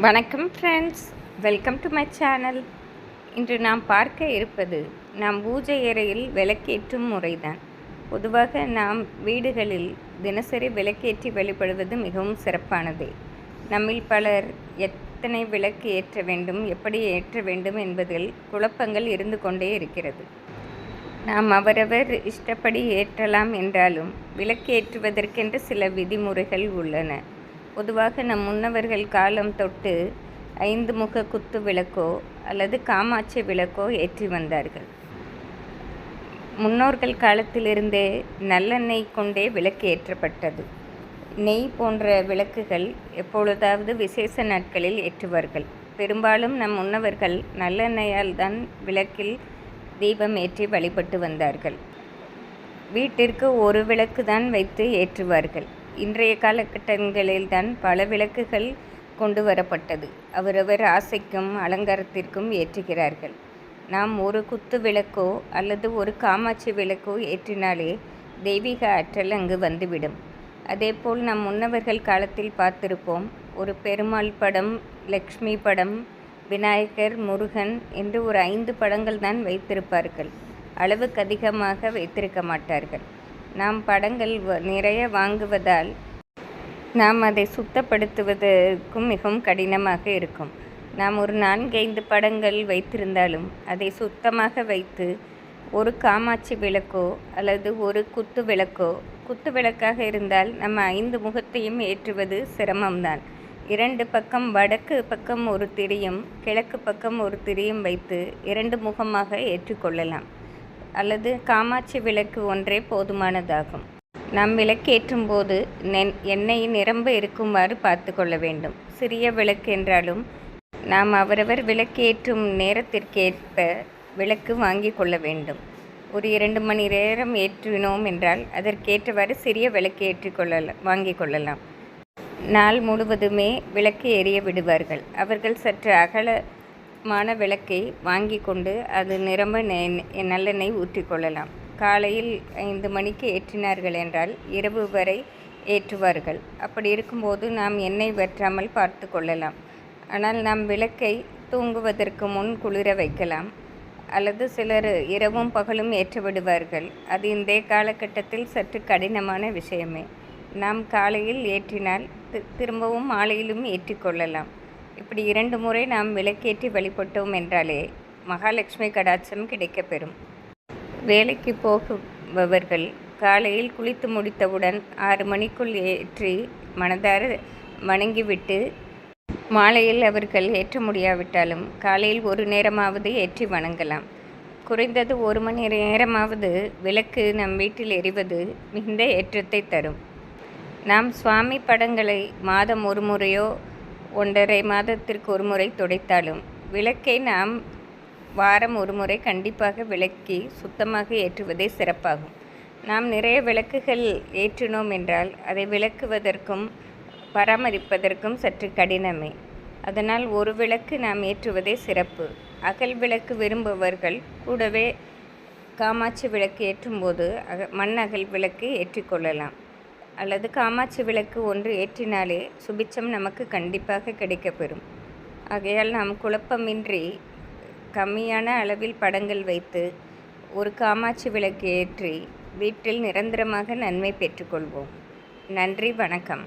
வணக்கம் friends, welcome to my channel. இன்று நாம் பார்க்க இருப்பது நாம் பூஜை அறையில் விளக்கேற்றும் முறைதான். பொதுவாக நாம் வீடுகளில் தினசரி விளக்கேற்றி வழிபடுவது மிகவும் சிறப்பானது. நம்மில் பலர் எத்தனை விளக்கு ஏற்ற வேண்டும், எப்படி ஏற்ற வேண்டும் என்பதில் குழப்பங்கள் இருந்து கொண்டே இருக்கிறது. நாம் அவரவர் இஷ்டப்படி ஏற்றலாம் என்றாலும் விளக்கு ஏற்றுவதற்கென்று சில விதிமுறைகள் உள்ளன. பொதுவாக நம் முன்னவர்கள் காலம் தொட்டு 5 முக குத்து விளக்கோ அல்லது காமாட்சி விளக்கோ ஏற்றி வந்தார்கள். முன்னோர்கள் காலத்திலிருந்தே நல்லெண்ணெய் கொண்டே விளக்கு ஏற்றப்பட்டது. நெய் போன்ற விளக்குகள் எப்பொழுதாவது விசேஷ நாட்களில் ஏற்றுவார்கள். பெரும்பாலும் நம் முன்னவர்கள் நல்லெண்ணெயால் தான் விளக்கில் தீபம் ஏற்றி வழிபட்டு வந்தார்கள். வீட்டிற்கு ஒரு விளக்கு தான் வைத்து ஏற்றுவார்கள். இன்றைய காலகட்டங்களில்தான் பல விளக்குகள் கொண்டு வரப்பட்டது. அவரவர் ஆசைக்கும் அலங்காரத்திற்கும் ஏற்றுகிறார்கள். நாம் ஒரு குத்து விளக்கோ அல்லது ஒரு காமாட்சி விளக்கோ ஏற்றினாலே தெய்வீக ஆற்றல் அங்கு வந்துவிடும். அதேபோல் நம் முன்னவர்கள் காலத்தில் பார்த்திருப்போம், ஒரு பெருமாள் படம், லக்ஷ்மி படம், விநாயகர், முருகன் என்று ஒரு 5 படங்கள் தான் வைத்திருப்பார்கள். அளவுக்கு அதிகமாக வைத்திருக்க மாட்டார்கள். நாம் படங்கள் நிறைய வாங்குவதால் நாம் அதை சுத்தப்படுத்துவதற்கும் மிகவும் கடினமாக இருக்கும். நாம் ஒரு 4-5 படங்கள் வைத்திருந்தாலும் அதை சுத்தமாக வைத்து ஒரு காமாட்சி விளக்கோ அல்லது ஒரு குத்து விளக்கோ, குத்து விளக்காக இருந்தால் நம்ம 5 முகத்தையும் ஏற்றுவது சிரமம்தான். 2 பக்கம், வடக்கு பக்கம் ஒரு திரியும் கிழக்கு பக்கம் ஒரு திரியும் வைத்து 2 முகமாக ஏற்றுக்கொள்ளலாம். அல்லது காமாட்சி விளக்கு ஒன்றே போதுமானதாகும். நாம் விளக்கேற்றும் போது எண்ணெய் நிரம்ப இருக்குமாறு பார்த்து கொள்ள வேண்டும். சிறிய விளக்கு என்றாலும் நாம் அவரவர் விளக்கேற்றும் நேரத்திற்கேற்ப விளக்கு வாங்கி கொள்ள வேண்டும். ஒரு 2 மணி நேரம் ஏற்றினோம் என்றால் அதற்கேற்றவாறு சிறிய விளக்கு வாங்கி கொள்ளலாம். நாள் முழுவதுமே விளக்கு எரிய விடுவார்கள். அவர்கள் சற்று அகலமான விளக்கை வாங்கி கொண்டு அது நிரம்ப நல்லெண்ணெய் ஊற்றிக்கொள்ளலாம். காலையில் 5 மணிக்கு ஏற்றினார்கள் என்றால் இரவு வரை ஏற்றுவார்கள். அப்படி இருக்கும்போது நாம் எண்ணெய் வற்றாமல் பார்த்து கொள்ளலாம். ஆனால் நாம் விளக்கை தூங்குவதற்கு முன் குளிர வைக்கலாம். அல்லது சிலர் இரவும் பகலும் ஏற்ற விடுவார்கள். அது இன்றைய காலகட்டத்தில் சற்று கடினமான விஷயமே. நாம் காலையில் ஏற்றினால் திரும்பவும் மாலையிலும் ஏற்றிக்கொள்ளலாம். இப்படி 2 முறை நாம் விளக்கேற்றி வழிபட்டோம் என்றாலே மகாலட்சுமி கடாட்சம் கிடைக்கப்பெறும். வேலைக்கு போகுபவர்கள் காலையில் குளித்து முடித்தவுடன் 6 மணிக்குள் ஏற்றி மனதார வணங்கிவிட்டு, மாலையில் அவர்கள் ஏற்ற முடியாவிட்டாலும் காலையில் ஒரு நேரமாவது ஏற்றி வணங்கலாம். குறைந்தது 1 மணி நேரமாவது விளக்கு நம் வீட்டில் எரிவது மிகுந்த ஏற்றத்தை தரும். நாம் சுவாமி படங்களை மாதம் ஒரு முறையோ 1.5 மாதத்திற்கு ஒரு முறை துடைத்தாலும் விளக்கை நாம் வாரம் ஒரு முறை கண்டிப்பாக விளக்கி சுத்தமாக ஏற்றுவதே சிறப்பாகும். நாம் நிறைய விளக்குகள் ஏற்றினோம் என்றால் அதை விளக்குவதற்கும் பராமரிப்பதற்கும் சற்று கடினமே. அதனால் ஒரு விளக்கு நாம் ஏற்றுவதே சிறப்பு. அகல் விளக்கு விரும்புபவர்கள் கூடவே காமாட்சி விளக்கு ஏற்றும்போது மண் அகல் விளக்கு ஏற்றிக்கொள்ளலாம். அல்லது காமாட்சி விளக்கு ஒன்று ஏற்றினாலே சுபிட்சம் நமக்கு கண்டிப்பாக கிடைக்கப்பெறும். ஆகையால் நாம் குழப்பமின்றி கம்மியான அளவில் படங்கள் வைத்து ஒரு காமாட்சி விளக்கு ஏற்றி வீட்டில் நிரந்தரமாக நன்மை பெற்றுக்கொள்வோம். நன்றி, வணக்கம்.